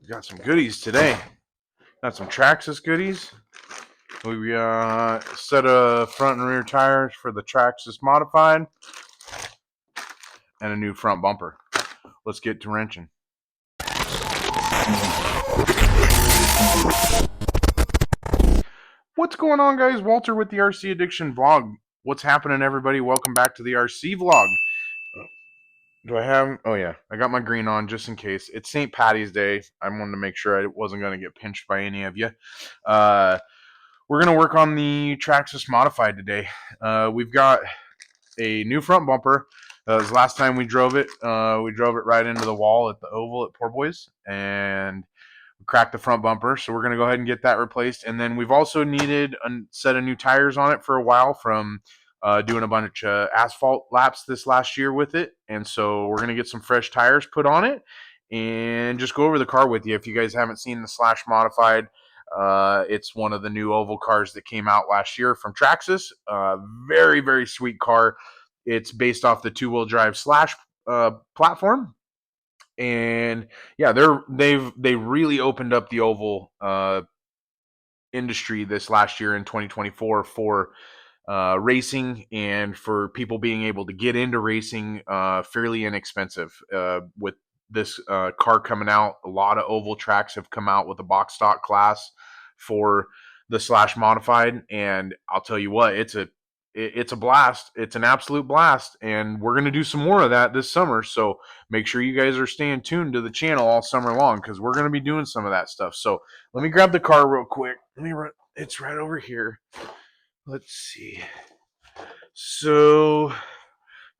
Got some goodies today. Got some Traxxas goodies. We set a front and rear tires for the Traxxas Modified and a new front bumper. Let's get to wrenching. What's going on, guys? Walter with the RC Addiction vlog. What's happening, everybody? Welcome back to the RC vlog. Do I have... Oh, yeah. I got my green on just in case. It's St. Patty's Day. I wanted to make sure I wasn't going to get pinched by any of you. We're going to work on the Traxxas Modified today. We've got a new front bumper. It was last time we drove it right into the wall at the Oval at Poor Boys, and we cracked the front bumper. So we're going to go ahead and get that replaced. And then we've also needed a set of new tires on it for a while from doing a bunch of asphalt laps this last year with it. And so we're going to get some fresh tires put on it and just go over the car with you. If you guys haven't seen the Slash Modified, it's one of the new oval cars that came out last year from Traxxas. Very, very sweet car. It's based off the two-wheel drive Slash platform. And yeah, they really opened up the oval industry this last year in 2024 for racing and for people being able to get into racing fairly inexpensive. With this car coming out, a lot of oval tracks have come out with a box stock class for the Slash Modified, and I'll tell you what, it's a blast. It's an absolute blast, and we're going to do some more of that this summer, so make sure you guys are staying tuned to the channel all summer long, because we're going to be doing some of that stuff. So let me grab the car real quick. It's right over here. Let's see. So if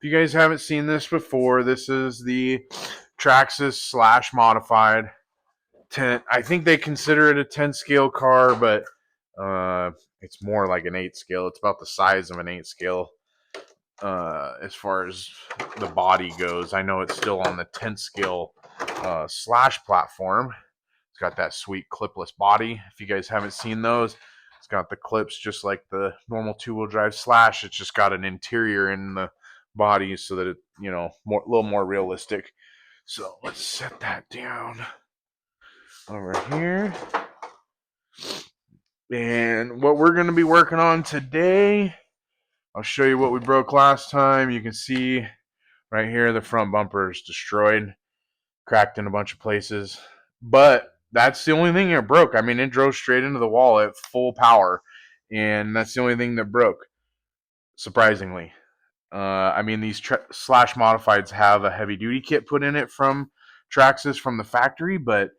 you guys haven't seen this before, this is the Traxxas Slash Modified 10. I think they consider it a 10 scale car, but it's more like an 8 scale. It's about the size of an 8 scale as far as the body goes. I know it's still on the 10 scale Slash platform. It's got that sweet clipless body. If you guys haven't seen those, it's got the clips just like the normal two-wheel drive Slash. It's just got an interior in the body so that it, a little more realistic. So let's set that down over here. And what we're going to be working on today, I'll show you what we broke last time. You can see right here the front bumper is destroyed, cracked in a bunch of places. But that's the only thing that broke. I mean, it drove straight into the wall at full power, and that's the only thing that broke, surprisingly. I mean, these Slash Modifieds have a heavy-duty kit put in it from Traxxas from the factory, but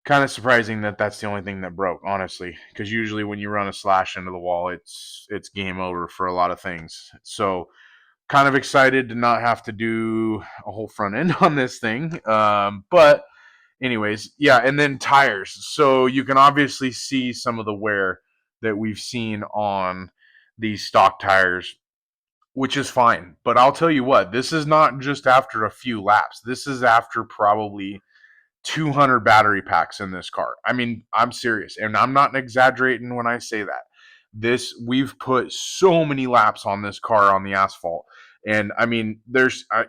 kind of surprising that that's the only thing that broke, honestly, because usually when you run a Slash into the wall, it's game over for a lot of things. So kind of excited to not have to do a whole front end on this thing. But anyways, yeah, and then tires. So you can obviously see some of the wear that we've seen on these stock tires, which is fine. But I'll tell you what, this is not just after a few laps. This is after probably 200 battery packs in this car. I mean, I'm serious, and I'm not exaggerating when I say that. We've put so many laps on this car on the asphalt, and I mean,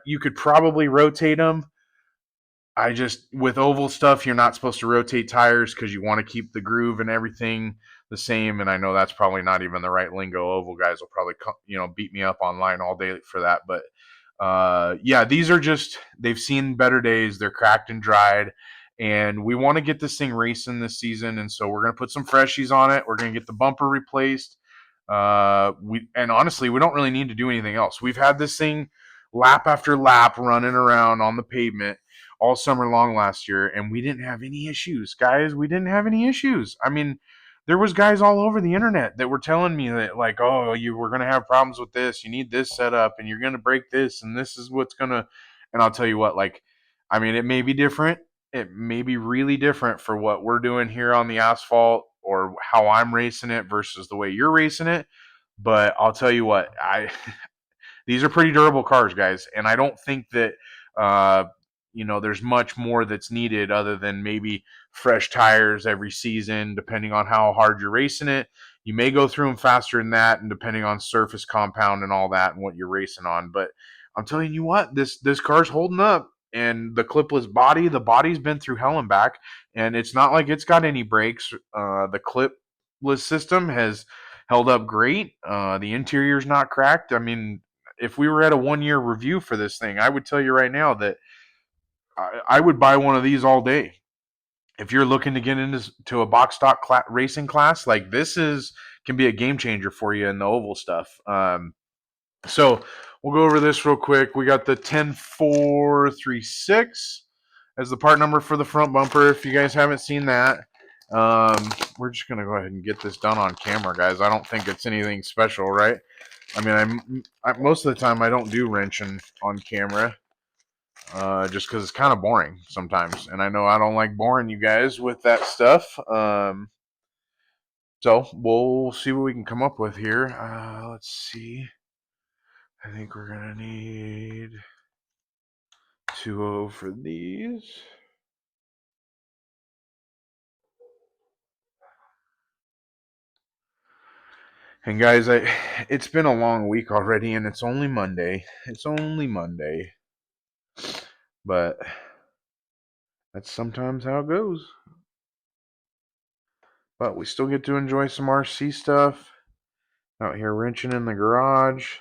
you could probably rotate them. With oval stuff, you're not supposed to rotate tires because you want to keep the groove and everything the same. And I know that's probably not even the right lingo. Oval guys will probably, beat me up online all day for that. But yeah, these are they've seen better days. They're cracked and dried, and we want to get this thing racing this season. And so we're going to put some freshies on it. We're going to get the bumper replaced. And honestly, we don't really need to do anything else. We've had this thing lap after lap running around on the pavement all summer long last year, and we didn't have any issues, guys. We didn't have any issues. I mean, there was guys all over the internet that were telling me that, like, oh, you were going to have problems with this. You need this set up, and you're going to break this, and this is what's going to... And I'll tell you what, like, I mean, it may be different. It may be really different for what we're doing here on the asphalt or how I'm racing it versus the way you're racing it. But I'll tell you what, these are pretty durable cars, guys, and I don't think that... there's much more that's needed other than maybe fresh tires every season, depending on how hard you're racing it. You may go through them faster than that, and depending on surface compound and all that and what you're racing on. But I'm telling you what, this car's holding up, and the clipless body, the body's been through hell and back, and it's not like it's got any breaks. The clipless system has held up great. The interior's not cracked. I mean, if we were at a 1 year review for this thing, I would tell you right now that I would buy one of these all day. If you're looking to get into a box stock racing class, like this is can be a game changer for you in the oval stuff. So we'll go over this real quick. We got the 10436 as the part number for the front bumper. If you guys haven't seen that, we're just gonna go ahead and get this done on camera, guys. I don't think it's anything special, right? I mean, most of the time I don't do wrenching on camera. Just because it's kind of boring sometimes, and I know I don't like boring you guys with that stuff. So we'll see what we can come up with here. Let's see. I think we're gonna need 2.0 for these. And guys, it's been a long week already, and it's only Monday. It's only Monday, but that's sometimes how it goes. But we still get to enjoy some RC stuff out here wrenching in the garage.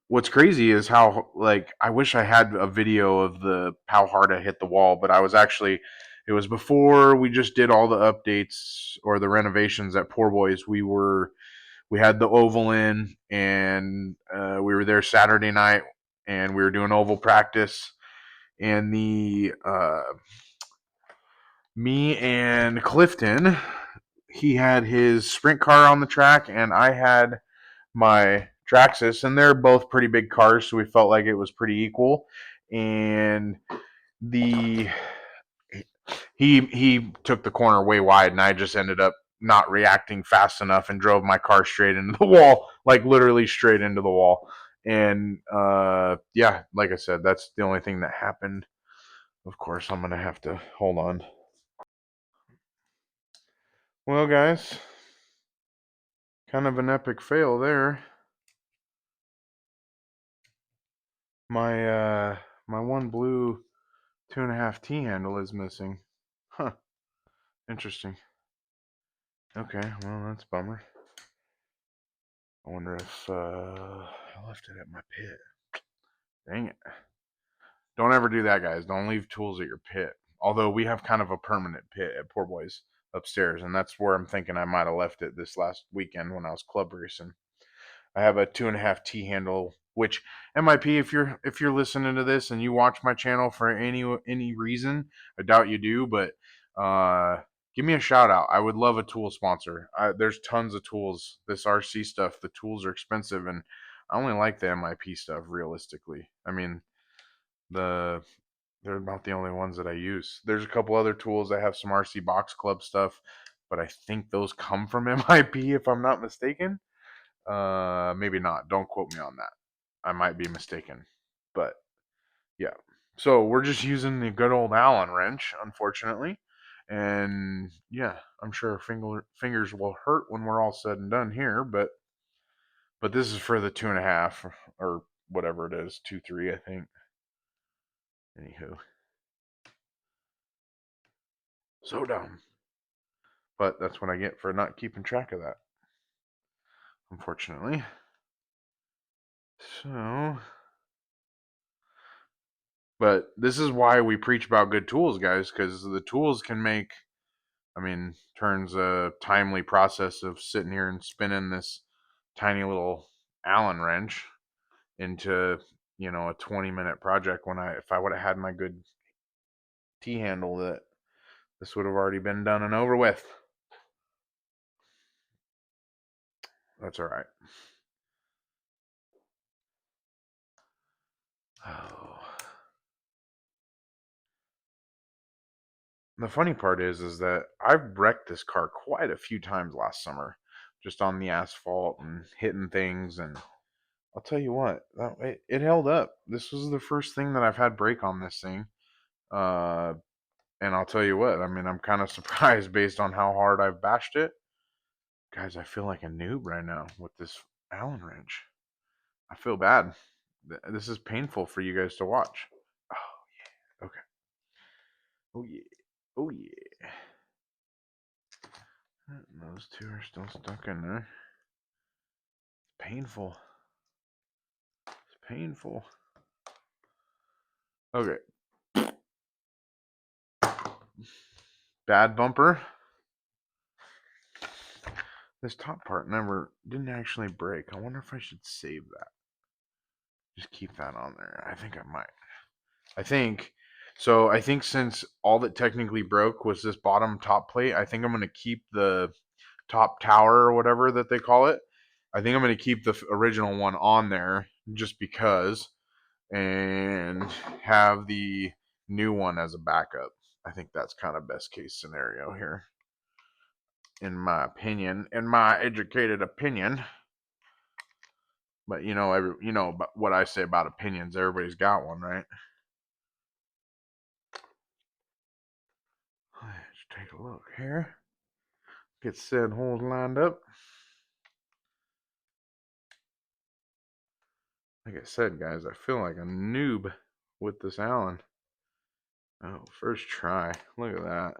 What's crazy is how, like, I wish I had a video of how hard I hit the wall, but it was before we just did all the updates or the renovations at Poor Boys. We had the oval in, and we were there Saturday night, and we were doing oval practice, and me and Clifton, he had his sprint car on the track, and I had my Traxxas, and they're both pretty big cars, so we felt like it was pretty equal. And the he took the corner way wide, and I just ended up not reacting fast enough and drove my car straight into the wall, like literally straight into the wall. And yeah, like I said, that's the only thing that happened. Of course, I'm gonna have to hold on. Well, guys, kind of an epic fail there. My one blue 2.5 T handle is missing. Huh. Interesting. Okay, well, that's a bummer. I wonder if I left it at my pit. Dang it. Don't ever do that, guys. Don't leave tools at your pit. Although we have kind of a permanent pit at Poor Boys upstairs, and that's where I'm thinking I might have left it this last weekend when I was club racing. I have a 2.5 T handle, which MIP, if you're listening to this and you watch my channel for any reason, I doubt you do, but give me a shout out. I would love a tool sponsor. There's tons of tools. This RC stuff, the tools are expensive, and I only like the MIP stuff realistically. I mean, they're about the only ones that I use. There's a couple other tools. I have some RC Box Club stuff, but I think those come from MIP if I'm not mistaken. Maybe not. Don't quote me on that. I might be mistaken. But yeah. So we're just using the good old Allen wrench, unfortunately. And yeah, I'm sure fingers will hurt when we're all said and done here, but this is for the 2.5 or whatever it is, 2.3, I think. Anywho. So dumb. But that's what I get for not keeping track of that. Unfortunately. So, but this is why we preach about good tools, guys, because the tools can make, turns a timely process of sitting here and spinning this tiny little Allen wrench into, a 20-minute project when if I would have had my good T handle, that this would have already been done and over with. That's all right. Oh. The funny part is that I've wrecked this car quite a few times last summer, just on the asphalt and hitting things. And I'll tell you what, it held up. This was the first thing that I've had break on this thing. And I'll tell you what, I'm kind of surprised based on how hard I've bashed it. Guys, I feel like a noob right now with this Allen wrench. I feel bad. This is painful for you guys to watch. Oh yeah. Okay. Oh yeah. Oh yeah. Those two are still stuck in there. It's painful. It's painful. Okay. Bad bumper. This top part didn't actually break. I wonder if I should save that. Just keep that on there. I think I might. I think so. I think since all that technically broke was this bottom top plate, I think I'm going to keep the top tower or whatever that they call it. I think I'm going to keep the original one on there just because and have the new one as a backup. I think that's kind of best case scenario here, in my opinion, in my educated opinion. But what I say about opinions. Everybody's got one, right? Let's take a look here. Get said holes lined up. Like I said, guys, I feel like a noob with this Allen. Oh, first try. Look at that.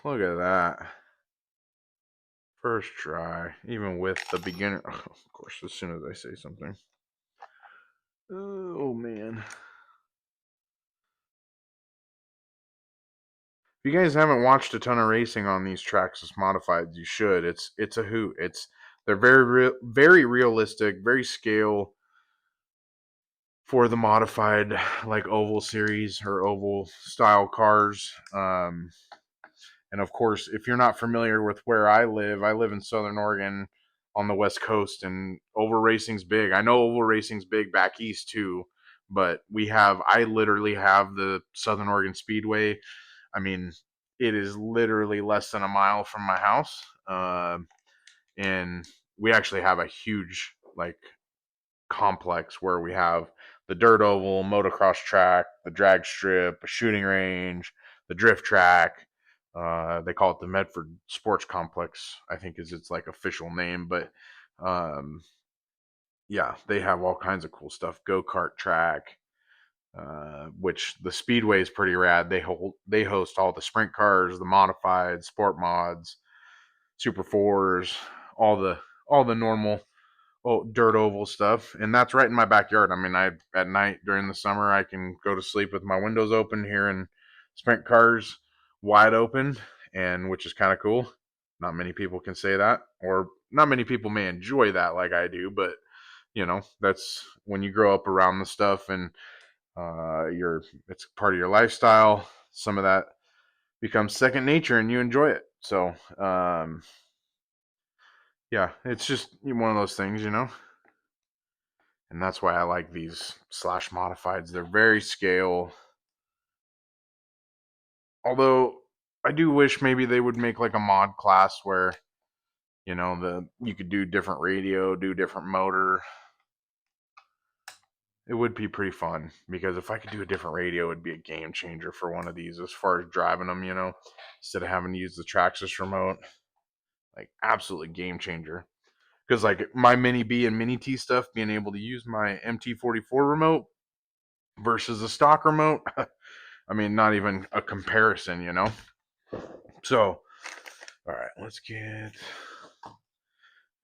Look at that. First try. Even with the beginner. Oh, of course, as soon as I say something. Oh, man. If you guys haven't watched a ton of racing on these Traxxas Modifieds, you should. It's a hoot. They're very realistic, very scale for the modified like oval series or oval style cars. And of course, if you're not familiar with where I live in Southern Oregon on the West Coast, and oval racing's big. I know oval racing's big back east too, but I literally have the Southern Oregon Speedway. I mean, it is literally less than a mile from my house. And we actually have a huge like complex where we have the dirt oval, motocross track, the drag strip, a shooting range, the drift track. They call it the Medford Sports Complex, I think is its like official name. But um, yeah, they have all kinds of cool stuff. Go kart track, which the speedway is pretty rad. They host all the sprint cars, the modified, sport mods, super fours, all the normal dirt oval stuff, and that's right in my backyard. I mean, I at night during the summer I can go to sleep with my windows open here and sprint cars wide open, and which is kind of cool. Not many people can say that, or not many people may enjoy that like I do, but that's when you grow up around the stuff and it's part of your lifestyle. Some of that becomes second nature and you enjoy it. So yeah, it's just one of those things. And that's why I like these slash modifieds. They're very scale. Although I do wish maybe they would make like a mod class where you could do different radio, do different motor. It would be pretty fun because if I could do a different radio, it'd be a game changer for one of these as far as driving them. Instead of having to use the Traxxas remote, like absolutely game changer. Because like my Mini B and Mini T stuff, being able to use my MT44 remote versus a stock remote. I mean, not even a comparison. So, all right, let's get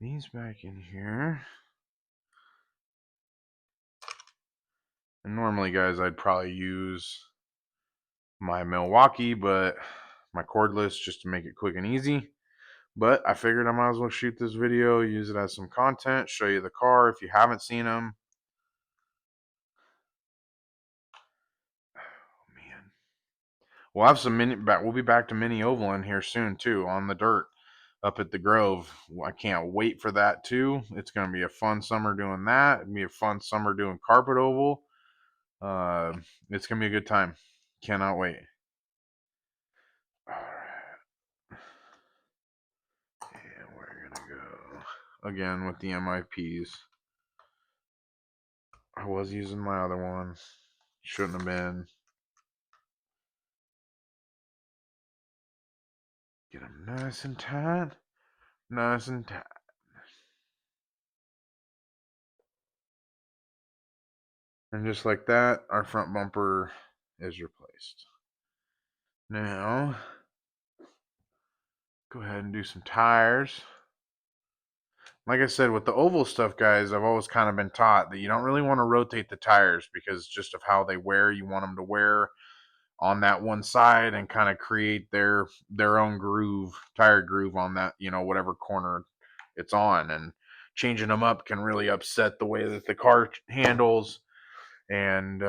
these back in here. And normally, guys, I'd probably use my Milwaukee, but my cordless just to make it quick and easy. But I figured I might as well shoot this video, use it as some content, show you the car if you haven't seen them. Oh, man. We'll have some we'll be back to mini oval in here soon too on the dirt up at the Grove. I can't wait for that too. It's going to be a fun summer doing that. It'll be a fun summer doing carpet oval. It's going to be a good time. Cannot wait. All right. And we're going to go again with the MIPs. I was using my other one. Shouldn't have been. Get them nice and tight. Nice and tight. And just like that, our front bumper is replaced. Now, go ahead and do some tires. Like I said, with the oval stuff, guys, I've always kind of been taught that you don't really want to rotate the tires because just of how they wear. You want them to wear on that one side and kind of create their own groove, tire groove on that, whatever corner it's on. And changing them up can really upset the way that the car handles. And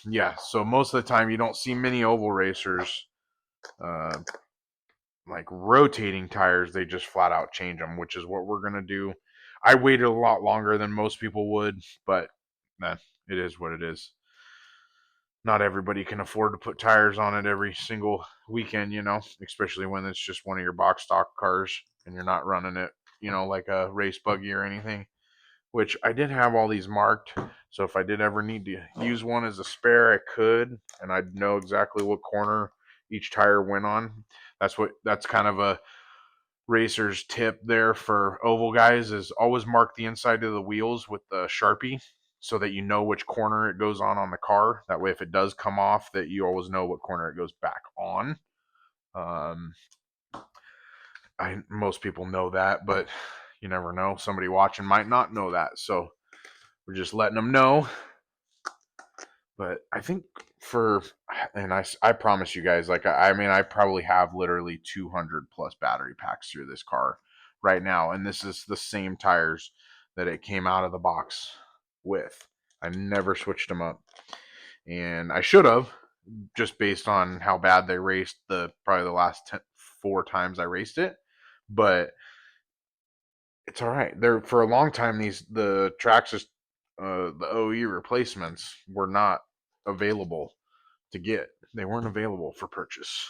yeah, so most of the time you don't see many oval racers uh, like rotating tires. They just flat out change them, which is what we're gonna do. I waited a lot longer than most people would, but it is what it is. Not everybody can afford to put tires on it every single weekend, especially when it's just one of your box stock cars and you're not running it, like a race buggy or anything. Which I did have all these marked, so if I did ever need to use one as a spare, I could, and I'd know exactly what corner each tire went on. That's kind of a racer's tip there for oval guys, is always mark the inside of the wheels with the Sharpie so that you know which corner it goes on the car. That way, if it does come off, that you always know what corner it goes back on. Um, most people know that, but you never know. Somebody watching might not know that, so we're just letting them know. But I think I promise you guys, like, I probably have literally 200 plus battery packs through this car right now. And this is the same tires that it came out of the box with. I never switched them up. And I should have, just based on how bad they raced probably the last 4 times I raced it. But it's all right. For a long time, the Traxxas, the OE replacements were not available to get. They weren't available for purchase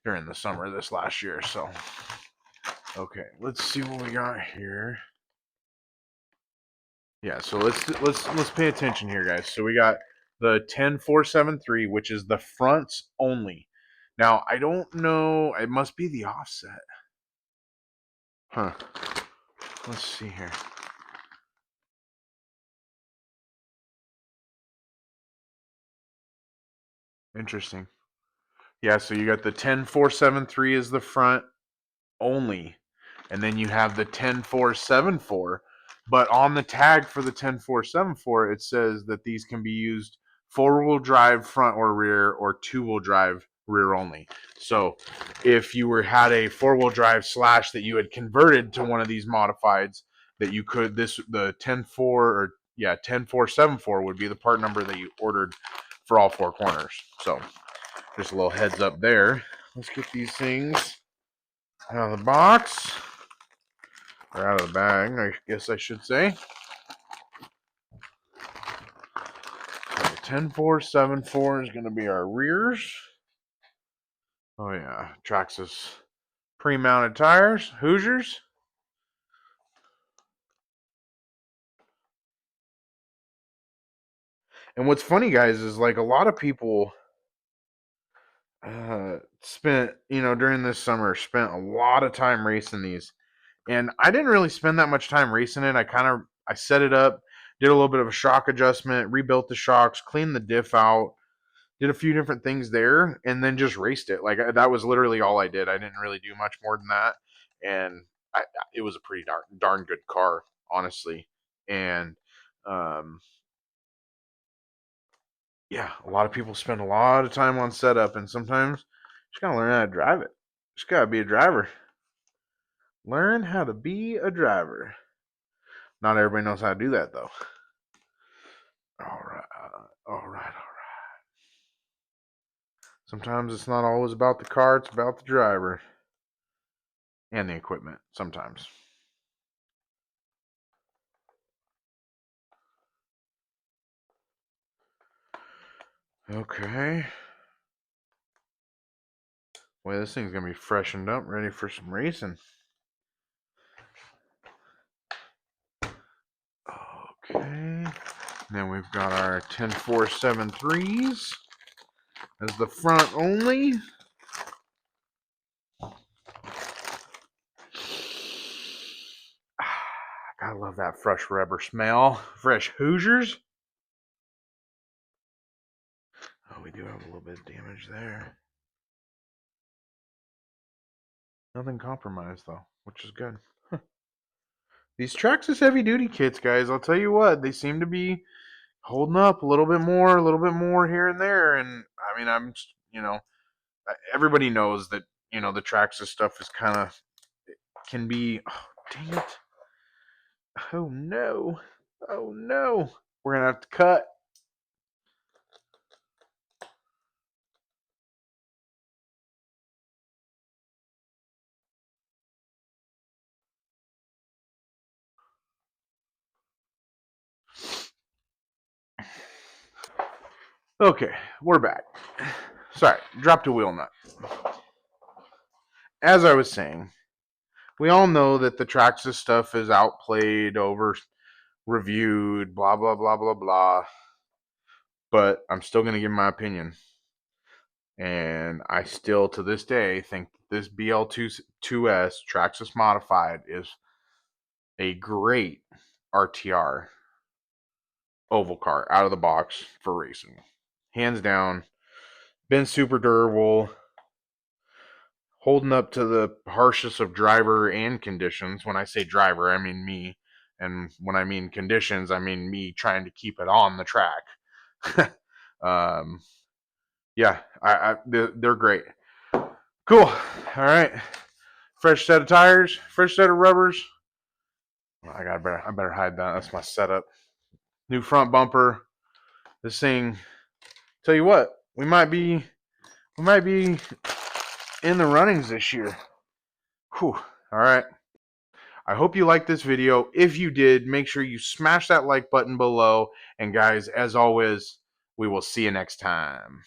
during the summer this last year. So, okay, let's see what we got here. Yeah, so let's pay attention here, guys. So we got the 10473, which is the fronts only. Now I don't know. It must be the offset. Huh. Let's see here. Interesting. Yeah, so you got the 10473 is the front only. And then you have the 10474. But on the tag for the 10474, it says that these can be used 4-wheel drive front or rear, or 2-wheel drive rear only. So if you had a 4-wheel drive slash that you had converted to one of these modifieds, that you could, the 10474 would be the part number that you ordered for all 4 corners. So just a little heads up there. Let's get these things out of the box, or out of the bag, I guess I should say. So 10474 is going to be our rears. Oh yeah, Traxxas pre-mounted tires, Hoosiers. And what's funny, guys, is like a lot of people spent, during this summer, spent a lot of time racing these. And I didn't really spend that much time racing it. I set it up, did a little bit of a shock adjustment, rebuilt the shocks, cleaned the diff out, did a few different things there, and then just raced it. Like, that was literally all I did. I didn't really do much more than that. And it was a pretty darn good car, honestly. And yeah, a lot of people spend a lot of time on setup, and sometimes you just gotta learn how to drive it. Just gotta be a driver. Learn how to be a driver. Not everybody knows how to do that, though. All right, all right. Sometimes it's not always about the car, it's about the driver and the equipment, sometimes. Okay. Well, this thing's going to be freshened up, ready for some racing. Okay. Then we've got our 10473s as the front only. Gotta love that fresh rubber smell. Fresh Hoosiers. we do have a little bit of damage there. Nothing compromised though, which is good. These Traxxas heavy duty kits, guys, I'll tell you what, they seem to be holding up a little bit more here and there. And I mean, everybody knows that, the Traxxas stuff is kind of, can be, oh, dang it. Oh no. Oh no. We're going to have to cut. Okay, we're back. Sorry, dropped a wheel nut. As I was saying, we all know that the Traxxas stuff is outplayed, over reviewed, blah, blah, blah, blah, blah. But I'm still going to give my opinion. And I still, to this day, think this BL2S Traxxas Modified is a great RTR oval car out of the box for racing. Hands down. Been super durable. Holding up to the harshest of driver and conditions. When I say driver, I mean me. And when I mean conditions, I mean me trying to keep it on the track. Yeah, they're great. Cool. All right. Fresh set of tires, fresh set of rubbers. I better hide that. That's my setup. New front bumper. This thing. Tell you what, we might be in the runnings this year. Whew. All right. I hope you liked this video. If you did, make sure you smash that like button below. And guys, as always, we will see you next time.